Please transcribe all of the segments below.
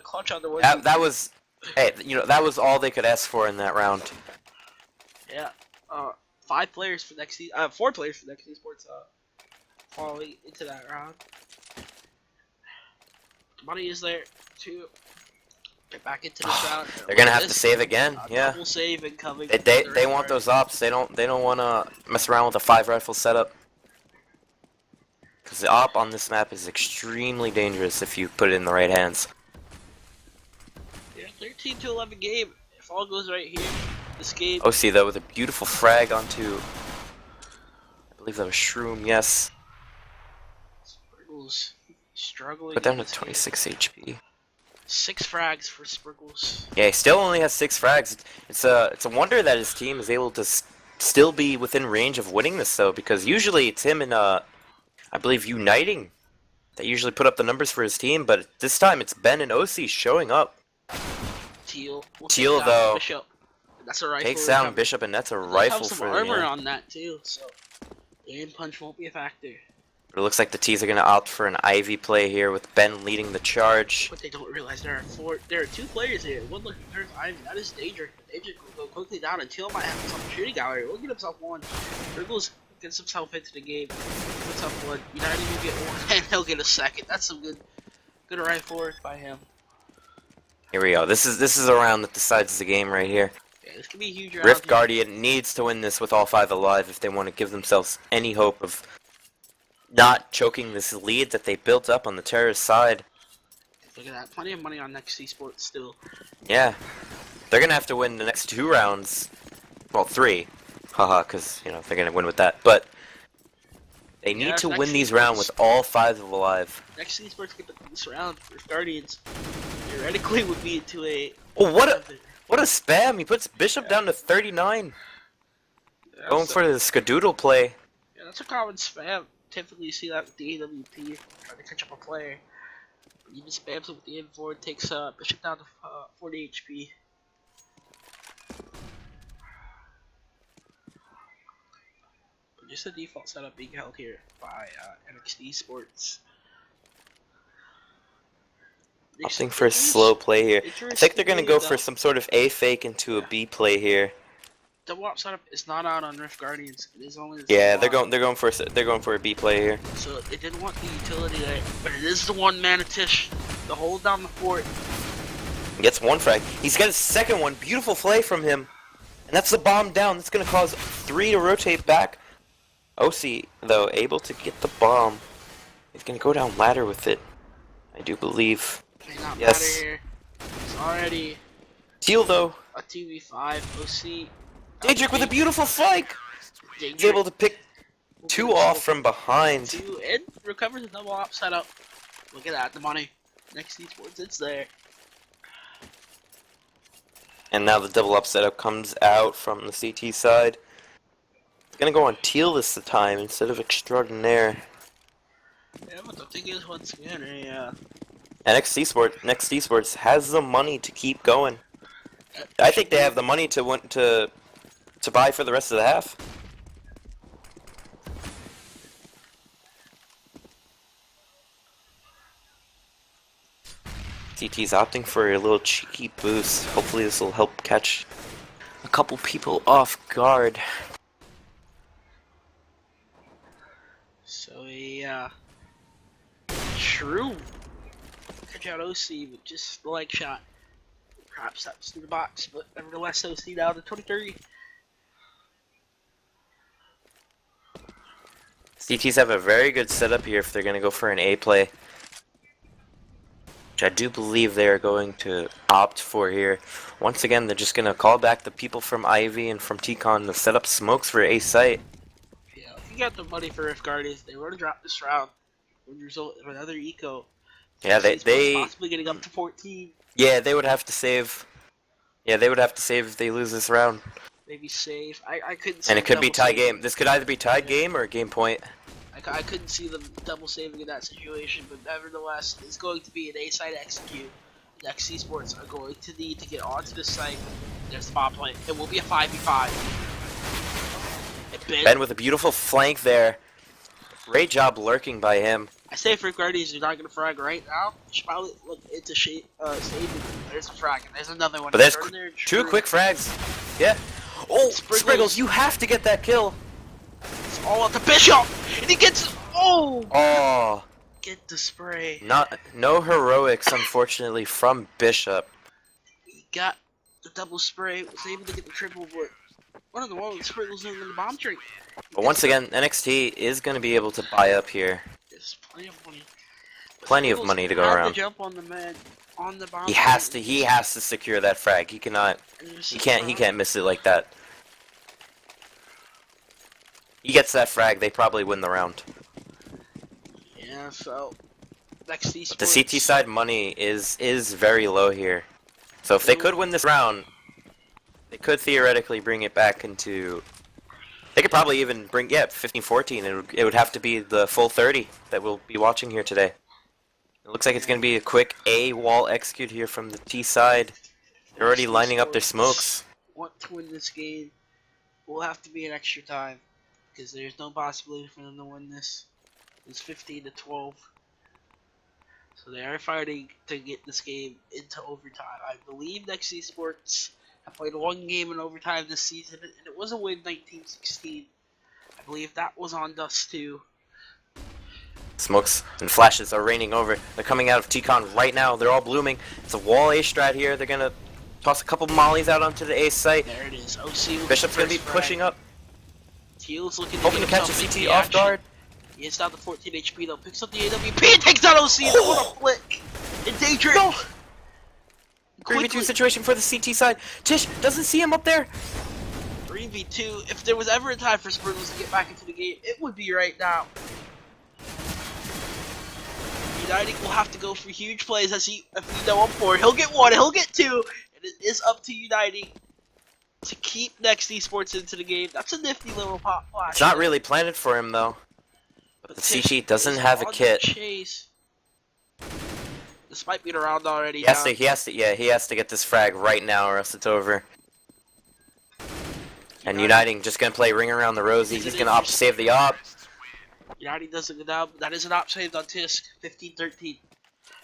clutch on the one. That was, hey, that was all they could ask for in that round. Yeah. 5 players for NXT. 4 players for NXT Esports. Falling into that round. Money is there to get back into this round. They're gonna have to save again. Yeah. Double save incoming. They want those ops. They don't want to mess around with a 5 rifle setup. Because the op on this map is extremely dangerous if you put it in the right hands. Yeah, 13-11 game. If all goes right here, this game. OC though with a beautiful frag onto, I believe that was Shroom. Yes. Spriggles struggling. Put down to 26 HP. 6 frags for Spriggles. Yeah, he still only has 6 frags. It's a wonder that his team is able to still be within range of winning this though, because usually it's him and I believe Uniting that usually put up the numbers for his team, but this time it's Ben and OC showing up. Teal though Bishop. That's a rifle. Takes down Bishop, and that's a rifle for the armor on that too, so aim punch won't be a factor. But it looks like the T's are gonna opt for an Ivy play here with Ben leading the charge. But they don't realize there are 2 players here. One looking towards Ivy. That is Danger. Danger will go quickly down, and Teal might have himself a shooting gallery. He'll get himself 1. Spriggles gets himself into the game. Puts up 1. United will get 1, and he'll get a 2nd. That's some good rifle work by him. Here we go. This is a round that decides the game right here. Yeah, this could be a huge round. Rift Guardian needs to win this with all 5 alive if they want to give themselves any hope of not choking this lead that they built up on the terrorist side. Look at that. Plenty of money on NXT Esports still. Yeah. They're going to have to win the next 2 rounds. Well, 3. Haha, because, they're going to win with that. But they need to win these rounds with all 5 alive. NXT Esports get this round. Rift Guardians theoretically would be into a... Oh, what a spam! He puts Bishop down to 39. Yeah, Going for the Skadoodle play. Yeah, that's a common spam. Typically you see that with the AWP, trying to catch up a player. But even spams it with the M4, takes Bishop down to 40 HP. But just the default setup being held here by NXT Esports. Opting for a slow play here. I think they're going to go for some sort of A fake into a B play here. Double op setup is not out on Rift Guardians. It is only. Yeah, they're going for a B play here. So they didn't want the utility there, but it is the one mana Tish to hold down the fort. He gets 1 frag. He's got his 2nd one. Beautiful play from him, and that's the bomb down. That's going to cause 3 to rotate back. OC though able to get the bomb. He's going to go down ladder with it, I do believe. Not yes. Here. It's already Teal though. A 2v5. OC. Daedric with a beautiful flank! He's able to pick 2 off from behind. 2 and recovers the double op setup. Look at that, the money. Next Esports, it's there. And now the double up setup comes out from the CT side. It's gonna go on Teal this time instead of Extraordinaire. Yeah, but the thing is, once again, NXT Esports has the money to keep going. I think they have the money to buy for the rest of the half. CT's opting for a little cheeky boost. Hopefully this will help catch a couple people off guard. So Shrew catch out OC with just the leg shot. Perhaps that was through the box, but nevertheless OC down to 23. CTs have a very good setup here if they're going to go for an A play, which I do believe they are going to opt for here. Once again, they're just going to call back the people from Ivy and from TCon to set up smokes for A site. Yeah, if you got the money for Rift Guardians, they were to drop this round. Would result in another eco. Yeah, they possibly getting up to 14. Yeah, they would have to save. Yeah, they would have to save if they lose this round. Maybe save. I couldn't see. And it could be tie game. This could either be tied game or a game point. I couldn't see them double saving in that situation, but nevertheless, it's going to be an A site execute. Next Esports are going to need to get onto the site. There's the bomb play. It will be a 5v5. Ben with a beautiful flank there. Great job lurking by him. say for Guardians, you're not gonna frag right now. You should probably look into saving. There's a frag, and there's another one. But there's there, two quick frags. Yeah. Oh, Spriggles, you have to get that kill. It's all out to Bishop, and he gets. Oh. Oh. Get the spray. No heroics, unfortunately, from Bishop. He got the double spray. Was able to get the triple, but one of the ones Spriggles in the bomb drink. But once again, NXT is going to be able to buy up here. There's plenty of money. Plenty of money to go around. To jump on the man, on the bomb. He has to secure that frag. He cannot. He can't miss it like that. He gets that frag, they probably win the round. Yeah, so next Esports. The CT side money is very low here. So if they could win this round, they could theoretically bring it back into. They could probably even bring 15-14. It would have to be the full 30 that we'll be watching here today. It looks like it's going to be a quick A wall execute here from the T side. They're already lining up their smokes. Want to win this game? Will have to be an extra time because there's no possibility for them to win this. It's 15-12. So they are fighting to get this game into overtime. I believe next Esports have played one game in overtime this season, and it was a win 19-16. I believe that was on Dust too. Smokes and flashes are raining over. They're coming out of T-Con right now. They're all blooming. It's a wall A strat here. They're going to toss a couple mollies out onto the A site. There it is. OC Bishop's going to be pushing up. Teal's looking hoping to catch a CT off guard. He is down to 14 HP though. Picks up the AWP and takes out OC. What a flick! Endangered. No. 3v2 situation for the CT side. Tish doesn't see him up there. 3v2. If there was ever a time for Spriggles to get back into the game, it would be right now. Uniting will have to go for huge plays if we know him for. He'll get one, he'll get two, and it is up to Uniting to keep next Esports into the game. That's a nifty little pop flash. It's not really planted for him though. But the CT doesn't have a kit. Chase. This might be around already. He has to get this frag right now or else it's over. And Uniting just gonna play ring around the rosy. He's gonna opt to save the op. Uniting doesn't go down. That is an op saved on Tisk. 15-13.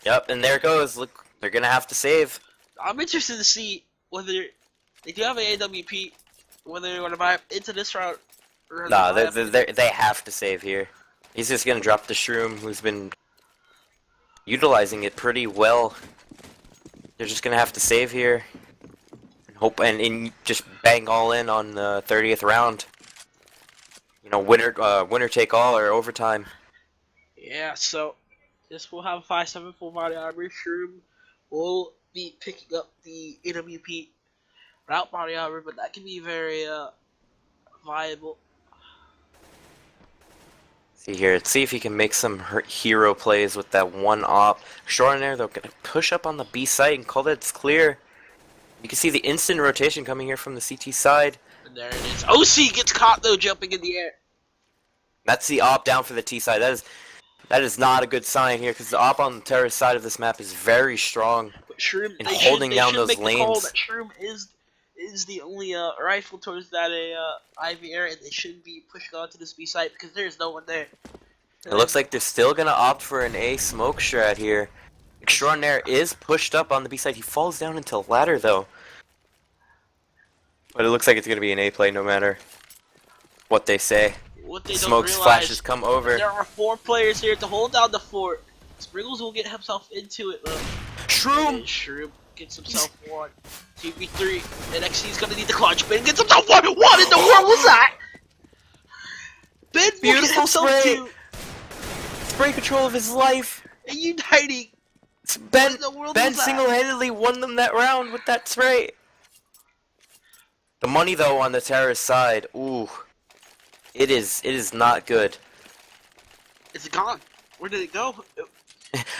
Yep, and there it goes. Look, they're gonna have to save. I'm interested to see whether they do have an AWP, whether they're gonna buy into this round. Nah, they have to save here. He's just gonna drop the Shroom, who's been utilizing it pretty well. They're just gonna have to save here, and hope and just bang all in on the 30th round. You know, winner take all or overtime. Yeah, so this will have a 5/7 full body armor. Shroom will be picking up the AWP without body armor, but that can be very viable. See here, let's see if he can make some hero plays with that one op. Extraordinaire, they're gonna push up on the B site and call that it's clear. You can see the instant rotation coming here from the CT side. And there it is. OC gets caught though, jumping in the air. That's the op down for the T side. That is not a good sign here because the op on the terrorist side of this map is very strong But Shroom, in holding down those make lanes. The call that Shroom is the only rifle towards that Ivy area, and they shouldn't be pushing onto this B site because there's no one there. It looks like they're still gonna opt for an A smoke strat here. Extraordinaire is pushed up on the B side. He falls down into a ladder though. But it looks like it's gonna be an A play no matter what they say. What they Smokes, don't realize, flashes come over. there are 4 players here to hold down the fort. Spriggles will get himself into it though. Shroom! Shroom gets himself one. 2v3. NXT's gonna need the clutch. Ben gets himself one. What in the world was that? Ben will get Beautiful himself spray. 2. Spray control of his life. And Uniting. Ben in the world Ben was that? single-handedly won them that round with that spray. The money though on the terrorist side, ooh, it is not good. It's gone. Where did it go?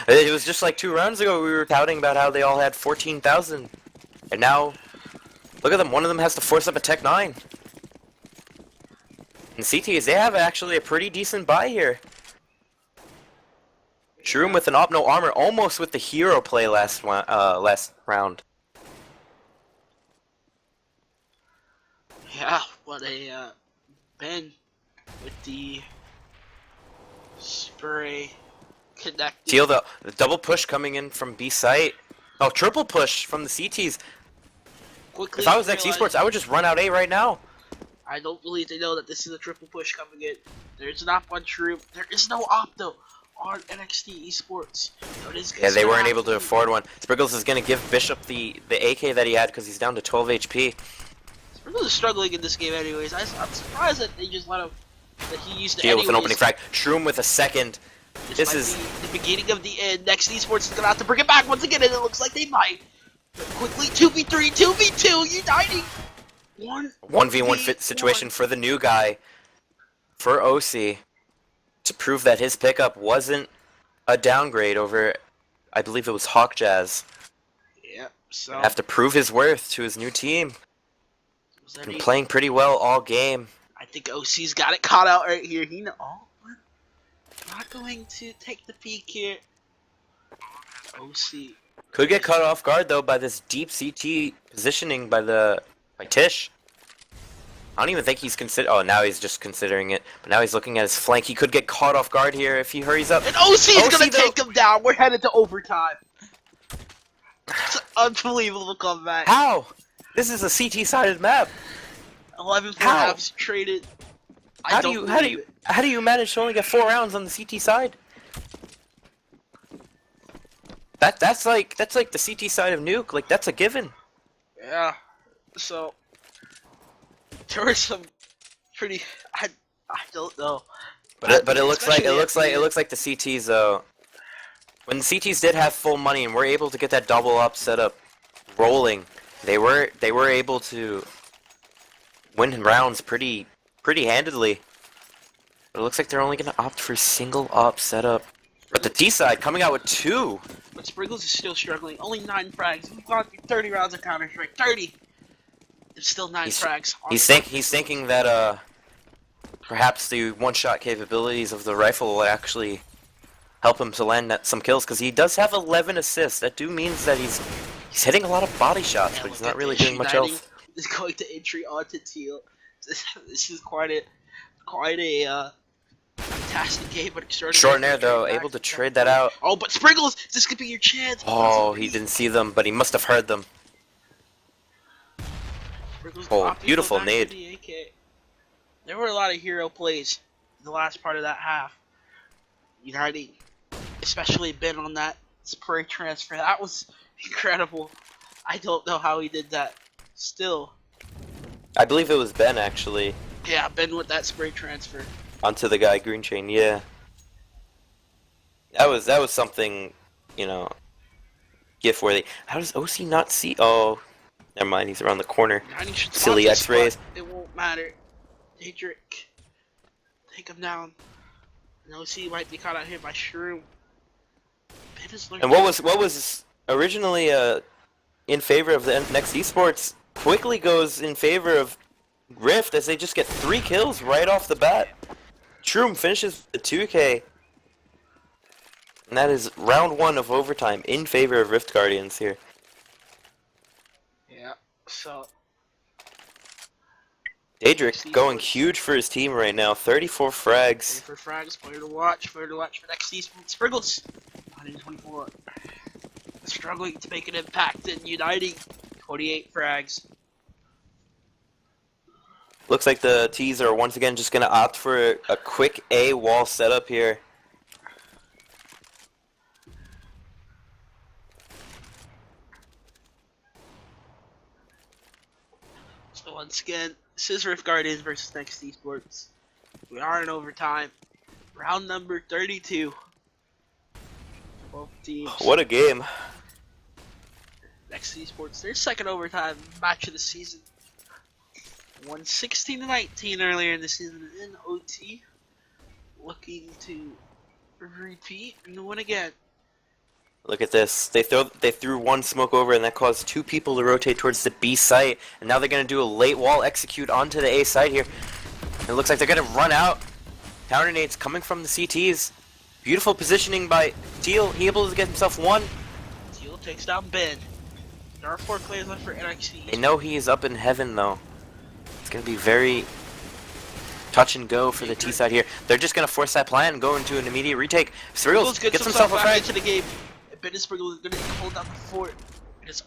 It was just like 2 rounds ago we were touting about how they all had 14,000, and now look at them. One of them has to force up a Tech 9. And CTs, they have actually a pretty decent buy here. Shroom with an op no armor, almost with the hero play last round. Yeah, what a Ben with the spray. Connected. Teal, the double push coming in from B site. Oh, triple push from the CTs. Quickly If I was realized- Esports, I would just run out A right now. I don't believe they know that this is a triple push coming in. There's not much room. There is no opto on NXT Esports. So Yeah, they weren't able to afford one. Spriggles is going to give Bishop the AK that he had because he's down to 12 HP. Spriggles is struggling in this game anyways. I'm surprised that they just let him, that he used it Teal with an anyways. opening frag. Shroom with a second. This might is the beginning of the end. Next Esports is going to have to bring it back once again, and it looks like they might. But quickly, 2v3, 2v2, uniting. 1v1 fit situation for the new guy, for OC, to prove that his pickup wasn't a downgrade over, I believe it was Hawk Jazz. Yeah, so Have to prove his worth to his new team. was that Been he- playing pretty well all game. I think OC's got it caught out right here. He know. Oh, what? Not going to take the peek here. OC. Could get caught off guard though by this deep CT positioning by Tish. I don't even think he's oh, now he's just considering it. But now he's looking at his flank. He could get caught off guard here if he hurries up. And OC's gonna though- take him down. We're headed to overtime. It's an unbelievable comeback. How? This is a CT-sided map. 11 How? halves traded. How do you manage to only get 4 rounds on the CT side? That's like the CT side of Nuke. Like that's a given. Yeah. So there were some pretty. I don't know. But it looks like Especially it looks like the CTs though. When the CTs did have full money and were able to get that double up setup rolling, they were able to win rounds pretty handedly. But it looks like they're only gonna opt for single up setup. But the T side coming out with 2. But Spriggles is still struggling. Only 9 frags. We've gone through 30 rounds of Counter Strike. 30. There's still 9 frags. He's thinking that perhaps the one-shot capabilities of the rifle will actually help him to land some kills because he does have 11 assists. That means that he's hitting a lot of body shots, but he's not really doing much else. Is going to entry onto Teal. This is quite a fantastic game, but extraordinary. Short nair though, able to trade that out. Oh, but Spriggles, this could be your chance. Oh, he didn't see them, but he must have heard them. Spriggles Oh, opted to beautiful go back to nade. the AK. There were a lot of hero plays in the last part of that half. Uniting, especially Ben on that spray transfer. That was incredible. I don't know how he did that. Still. I believe it was Ben actually. Yeah, Ben with that spray transfer. Onto the guy green chain, yeah. That was something, you know, gift worthy. How does OC not see? Oh, never mind. He's around the corner. Uniting should Silly spot this X-rays. spot. It won't matter. Daedric, take him down. And OC might be caught out here by Shroom. Ben is And what was originally in favor of the next Esports quickly goes in favor of Rift as they just get 3 kills right off the bat. Shroom finishes the 2K. And that is round 1 of overtime in favor of Rift Guardians here. Yeah, so Daedric going huge for his team right now. 34 frags. for frags, player to watch for next season. Spriggles, 124. Struggling to make an impact in Uniting, 28 frags. Looks like the T's are once again just going to opt for a quick A wall setup here. So once again, this is Rift Guardians versus Next Esports. We are in overtime. Round number 32. Both teams. What a game. Next Esports, their second overtime match of the season. Won 16-19 earlier in the season in OT. Looking to repeat and win again. Look at this. They threw one smoke over and that caused 2 people to rotate towards the B site. And now they're going to do a late wall execute onto the A site here. And it looks like they're going to run out. Counter nades coming from the CTs. Beautiful positioning by Teal. He able to get himself 1. Teal takes down Ben. There are 4 players left for NXT. They know he is up in heaven though. It's going to be very touch and go for the T side here. They're just gonna force that plan and go into an immediate retake. Spriggles gets himself a frag. into the game. And Ben Spriggles is gonna hold down the fort.